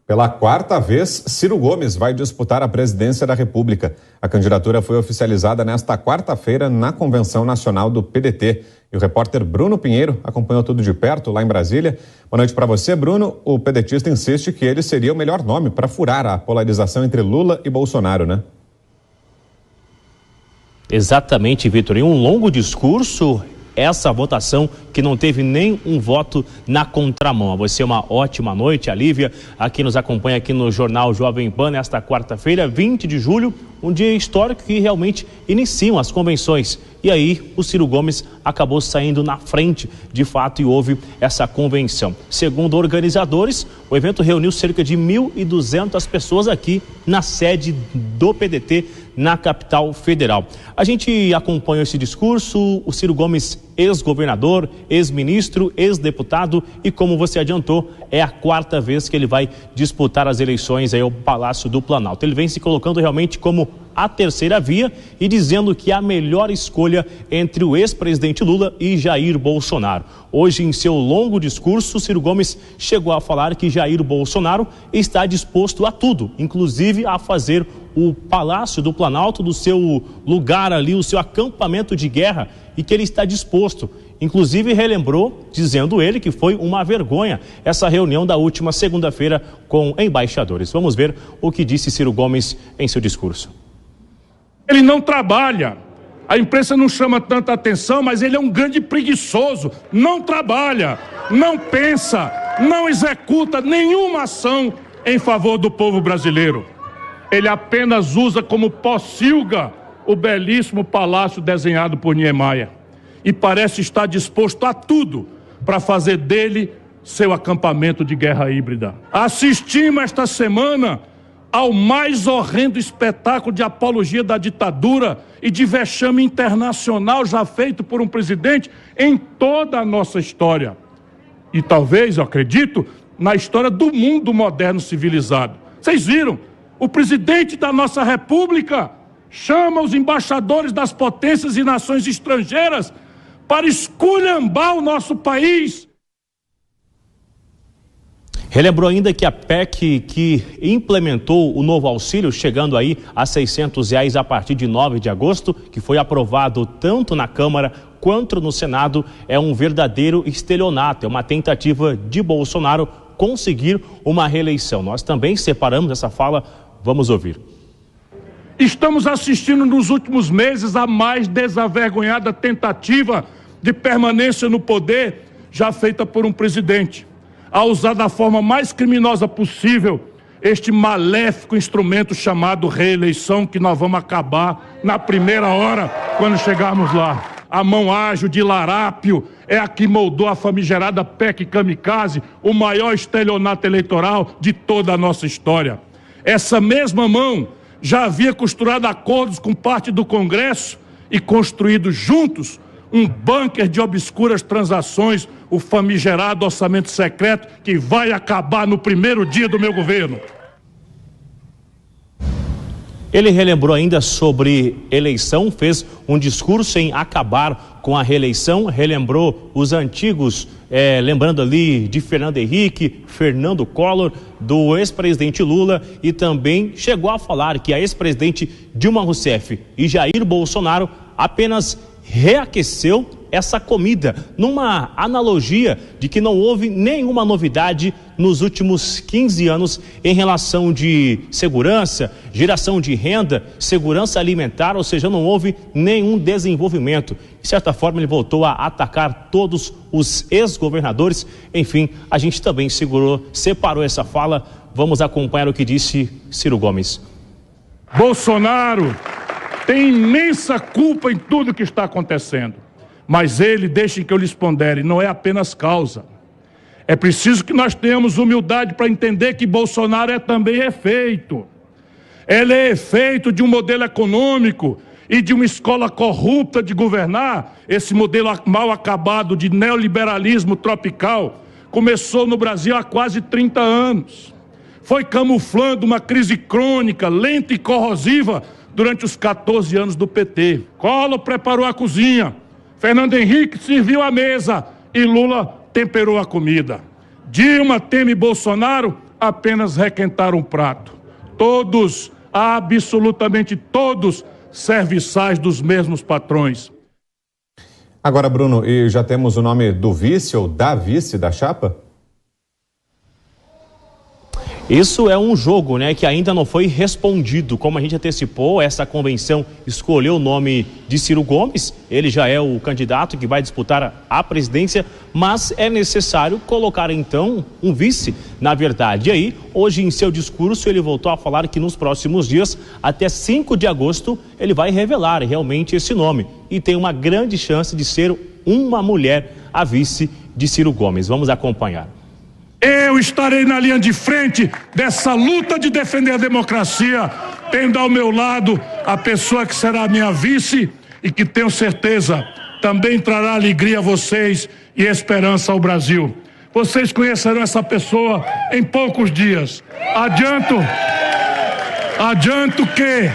Pela quarta vez, Ciro Gomes vai disputar a presidência da República. A candidatura foi oficializada nesta quarta-feira na Convenção Nacional do PDT. E o repórter Bruno Pinheiro acompanhou tudo de perto lá em Brasília. Boa noite para você, Bruno. O pedetista insiste que ele seria o melhor nome para furar a polarização entre Lula e Bolsonaro, né? Exatamente, Vitor. Em um longo discurso, essa votação que não teve nem um voto na contramão. A você uma ótima noite, a Lívia, aqui nos acompanha aqui no Jornal Jovem Pan, nesta quarta-feira, 20 de julho, um dia histórico que realmente iniciam as convenções. E aí o Ciro Gomes acabou saindo na frente, de fato, e houve essa convenção. Segundo organizadores, o evento reuniu cerca de 1.200 pessoas aqui na sede do PDT, na capital federal. A gente acompanha esse discurso, o Ciro Gomes, ex-governador, ex-ministro, ex-deputado, e como você adiantou, é a quarta vez que ele vai disputar as eleições aí ao Palácio do Planalto. Ele vem se colocando realmente como a terceira via e dizendo que é a melhor escolha entre o ex-presidente Lula e Jair Bolsonaro. Hoje, em seu longo discurso, Ciro Gomes chegou a falar que Jair Bolsonaro está disposto a tudo, inclusive a fazer o Palácio do Planalto do seu lugar ali, o seu acampamento de guerra, e que ele está disposto. Inclusive relembrou, dizendo ele, que foi uma vergonha essa reunião da última segunda-feira com embaixadores. Vamos ver o que disse Ciro Gomes em seu discurso. Ele não trabalha, a imprensa não chama tanta atenção, mas ele é um grande preguiçoso, não trabalha, não pensa, não executa nenhuma ação em favor do povo brasileiro. Ele apenas usa como pocilga o belíssimo palácio desenhado por Niemeyer e parece estar disposto a tudo para fazer dele seu acampamento de guerra híbrida. Assistimos esta semana ao mais horrendo espetáculo de apologia da ditadura e de vexame internacional já feito por um presidente em toda a nossa história. E talvez, eu acredito, na história do mundo moderno civilizado. Vocês viram? O presidente da nossa república chama os embaixadores das potências e nações estrangeiras para esculhambar o nosso país. Relembrou ainda que a PEC que implementou o novo auxílio, chegando aí a R$600 a partir de 9 de agosto, que foi aprovado tanto na Câmara quanto no Senado, é um verdadeiro estelionato, é uma tentativa de Bolsonaro conseguir uma reeleição. Nós também separamos essa fala, vamos ouvir. Estamos assistindo nos últimos meses a mais desavergonhada tentativa de permanência no poder já feita por um presidente, a usar da forma mais criminosa possível este maléfico instrumento chamado reeleição, que nós vamos acabar na primeira hora quando chegarmos lá. A mão ágil de larápio é a que moldou a famigerada PEC Kamikaze, o maior estelionato eleitoral de toda a nossa história. Essa mesma mão já havia costurado acordos com parte do Congresso e construído juntos um bunker de obscuras transações, o famigerado orçamento secreto, que vai acabar no primeiro dia do meu governo. Ele relembrou ainda sobre eleição, fez um discurso em acabar com a reeleição, relembrou os antigos, lembrando ali de Fernando Henrique, Fernando Collor, do ex-presidente Lula, e também chegou a falar que a ex-presidente Dilma Rousseff e Jair Bolsonaro apenas reaqueceu essa comida, numa analogia de que não houve nenhuma novidade nos últimos 15 anos em relação de segurança, geração de renda, segurança alimentar, ou seja, não houve nenhum desenvolvimento. De certa forma, ele voltou a atacar todos os ex-governadores. Enfim, a gente também separou essa fala. Vamos acompanhar o que disse Ciro Gomes. Bolsonaro tem imensa culpa em tudo que está acontecendo. Mas ele, deixem que eu lhes pondere, não é apenas causa. É preciso que nós tenhamos humildade para entender que Bolsonaro é também efeito. Ele é efeito de um modelo econômico e de uma escola corrupta de governar. Esse modelo mal acabado de neoliberalismo tropical começou no Brasil há quase 30 anos. Foi camuflando uma crise crônica, lenta e corrosiva durante os 14 anos do PT. Collor preparou a cozinha, Fernando Henrique serviu a mesa e Lula temperou a comida. Dilma teme Bolsonaro apenas requentar um prato. Todos, absolutamente todos, serviçais dos mesmos patrões. Agora, Bruno, e já temos o nome do vice ou da vice da chapa? Isso é um jogo, né, que ainda não foi respondido. Como a gente antecipou, essa convenção escolheu o nome de Ciro Gomes. Ele já é o candidato que vai disputar a presidência, mas é necessário colocar então um vice, na verdade. E aí, hoje em seu discurso, ele voltou a falar que nos próximos dias, até 5 de agosto, ele vai revelar realmente esse nome. E tem uma grande chance de ser uma mulher a vice de Ciro Gomes. Vamos acompanhar. Eu estarei na linha de frente dessa luta de defender a democracia, tendo ao meu lado a pessoa que será a minha vice e que tenho certeza também trará alegria a vocês e esperança ao Brasil. Vocês conhecerão essa pessoa em poucos dias. Adianto que,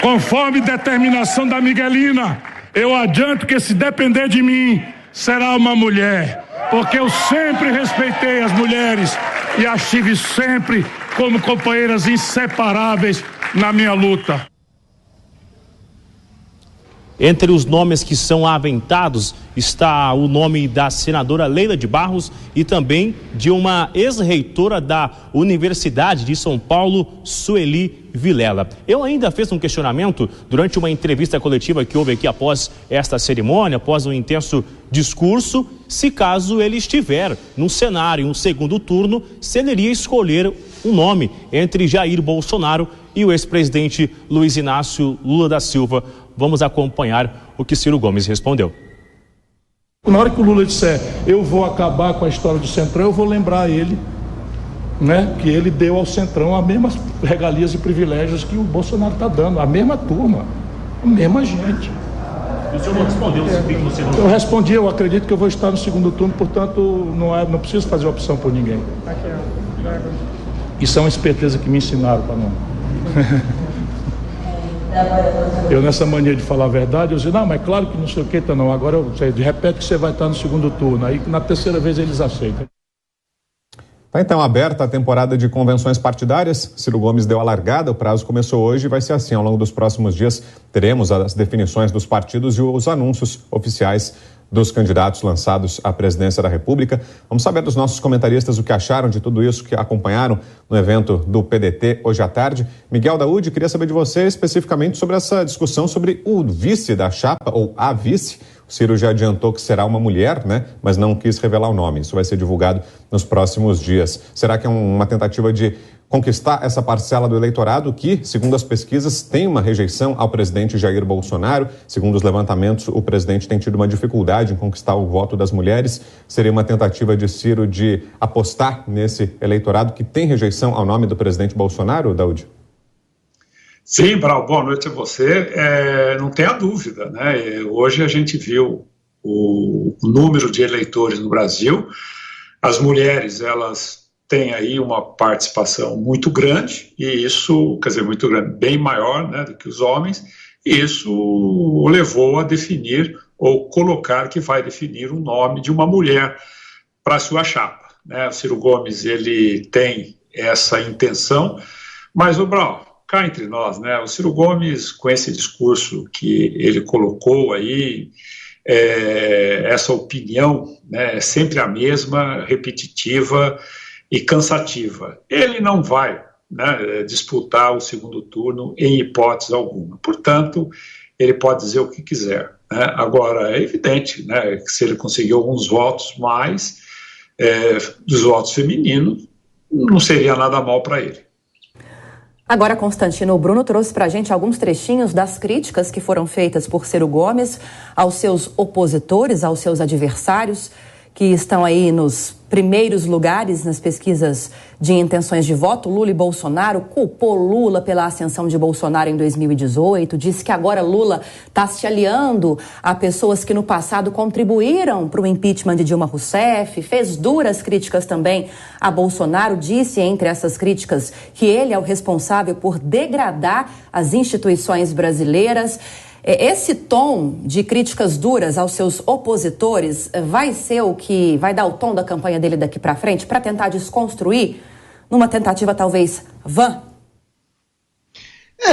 conforme determinação da Miguelina, eu adianto que se depender de mim, será uma mulher. Porque eu sempre respeitei as mulheres e as tive sempre como companheiras inseparáveis na minha luta. Entre os nomes que são aventados está o nome da senadora Leila de Barros e também de uma ex-reitora da Universidade de São Paulo, Sueli Vilela. Eu ainda fiz um questionamento durante uma entrevista coletiva que houve aqui após esta cerimônia, após um intenso discurso, se caso ele estiver no cenário, um segundo turno, se ele iria escolher um nome entre Jair Bolsonaro e o ex-presidente Luiz Inácio Lula da Silva. Vamos acompanhar o que Ciro Gomes respondeu. Na hora que o Lula disser, eu vou acabar com a história do Centrão, eu vou lembrar ele, né, que ele deu ao Centrão as mesmas regalias e privilégios que o Bolsonaro está dando, a mesma turma, a mesma gente. O senhor não respondeu o que você não... Eu respondi, eu acredito que eu vou estar no segundo turno, portanto não preciso fazer opção por ninguém. Isso é uma esperteza que me ensinaram para não. Eu nessa mania de falar a verdade, eu disse, não, mas claro que não sei o que, não. Agora você repete que você vai estar no segundo turno. Aí na terceira vez eles aceitam. Tá então aberta a temporada de convenções partidárias. Ciro Gomes deu a largada, o prazo começou hoje e vai ser assim. Ao longo dos próximos dias teremos as definições dos partidos e os anúncios oficiais dos candidatos lançados à presidência da República. Vamos saber dos nossos comentaristas o que acharam de tudo isso que acompanharam no evento do PDT hoje à tarde. Miguel Daúde, queria saber de você especificamente sobre essa discussão sobre o vice da chapa, ou a vice. O Ciro já adiantou que será uma mulher, né? Mas não quis revelar o nome. Isso vai ser divulgado nos próximos dias. Será que é uma tentativa de conquistar essa parcela do eleitorado que, segundo as pesquisas, tem uma rejeição ao presidente Jair Bolsonaro? Segundo os levantamentos, o presidente tem tido uma dificuldade em conquistar o voto das mulheres. Seria uma tentativa de Ciro de apostar nesse eleitorado que tem rejeição ao nome do presidente Bolsonaro, Daúde? Sim, Brau, boa noite a você. Não tenha dúvida, né? Hoje a gente viu o número de eleitores no Brasil. As mulheres, elas têm aí uma participação muito grande, e isso, quer dizer, muito grande, bem maior, né, do que os homens, e isso o levou a definir, ou colocar que vai definir o nome de uma mulher para sua chapa, né? O Ciro Gomes, ele tem essa intenção, mas o Brau, cá entre nós, né, o Ciro Gomes, com esse discurso que ele colocou aí, essa opinião, né, é sempre a mesma, repetitiva e cansativa. Ele não vai, né, disputar o segundo turno em hipótese alguma. Portanto, ele pode dizer o que quiser, né? Agora, é evidente, né, que se ele conseguir alguns votos mais dos votos femininos, não seria nada mal para ele. Agora, Constantino, o Bruno trouxe para a gente alguns trechinhos das críticas que foram feitas por Ciro Gomes aos seus opositores, aos seus adversários, que estão aí nos primeiros lugares nas pesquisas de intenções de voto. Lula e Bolsonaro. Culpou Lula pela ascensão de Bolsonaro em 2018, disse que agora Lula está se aliando a pessoas que no passado contribuíram para o impeachment de Dilma Rousseff, fez duras críticas também a Bolsonaro, disse entre essas críticas que ele é o responsável por degradar as instituições brasileiras. Esse tom de críticas duras aos seus opositores vai ser o que vai dar o tom da campanha dele daqui para frente, para tentar desconstruir numa tentativa talvez vã?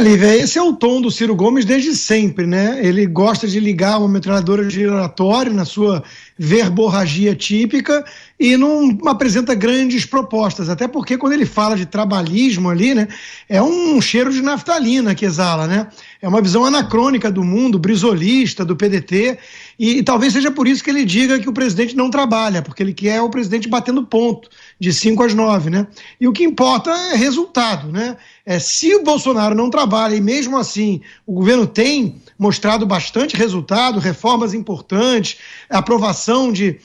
Lívia, esse é o tom do Ciro Gomes desde sempre, né? Ele gosta de ligar uma metralhadora giratória na sua verborragia típica e não apresenta grandes propostas, até porque quando ele fala de trabalhismo ali, né, é um cheiro de naftalina que exala, né? É uma visão anacrônica do mundo, brisolista, do PDT, e talvez seja por isso que ele diga que o presidente não trabalha, porque ele quer o presidente batendo ponto, de 5 às 9, né? E o que importa é resultado, né? Se o Bolsonaro não trabalha e mesmo assim o governo tem mostrado bastante resultado, reformas importantes, aprovação de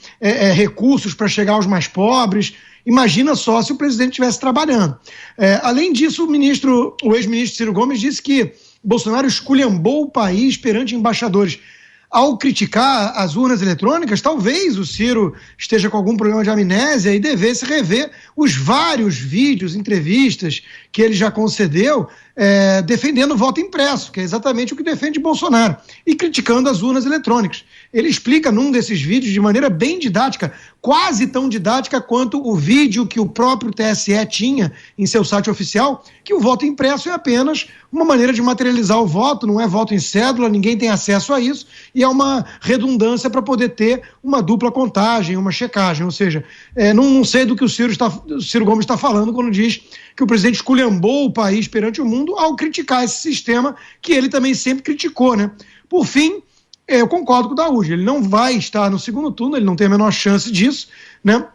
recursos para chegar aos mais pobres, imagina só se o presidente estivesse trabalhando. Além disso, o ex-ministro Ciro Gomes disse que Bolsonaro esculhambou o país perante embaixadores. Ao criticar as urnas eletrônicas, talvez o Ciro esteja com algum problema de amnésia e devesse rever os vários vídeos, entrevistas que ele já concedeu defendendo o voto impresso, que é exatamente o que defende Bolsonaro, e criticando as urnas eletrônicas. Ele explica num desses vídeos de maneira bem didática, quase tão didática quanto o vídeo que o próprio TSE tinha em seu site oficial, que o voto impresso é apenas uma maneira de materializar o voto, não é voto em cédula, ninguém tem acesso a isso, e é uma redundância para poder ter uma dupla contagem, uma checagem, ou seja, não sei do que o Ciro Gomes está falando quando diz que o presidente esculhambou o país perante o mundo ao criticar esse sistema que ele também sempre criticou, né? Por fim, eu concordo com o Daúde, ele não vai estar no segundo turno, ele não tem a menor chance disso, né?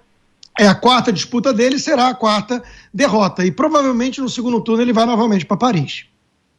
A quarta disputa dele será a quarta derrota, e provavelmente no segundo turno ele vai novamente para Paris.